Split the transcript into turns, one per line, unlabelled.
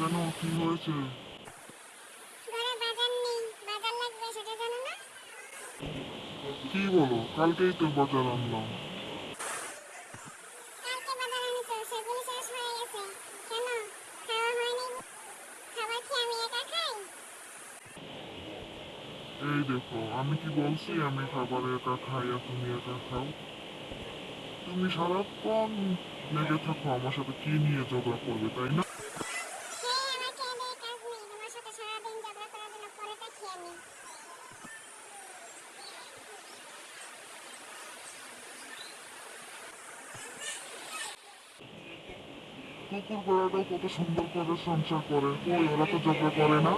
কেন, কি হয়েছে?
ঘরে বাজার নেই, বাজার লাগবে সেটা জানো না?
কি বলো, কালকেই তো বাজার আনলাম।
কালকে বাজার এনেছো, সেগুলি শেষ হয়ে গেছে। কেন, খাওয়া হয়নি? খাবার কি আমি একা খাই?
এই দেখো, আমি কি বলছি আমি খাবার একা খাই আর তুমি একা খাও? তুমি সারাক্ষণ লেগে থাকো আমার সাথে, কি নিয়ে ঝগড়া করবে, তাই না?
সেই আমার খেয়ে দেয়ে কাজ নেই, তোমার সাথে সারাদিন ঝগড়া করার জন্য পরেটা খেয়ে নিই।
কুকুর ঘোড়াটাও কত সুন্দর করে সংসার করে, কই ওরা তো ঝগড়া করে না।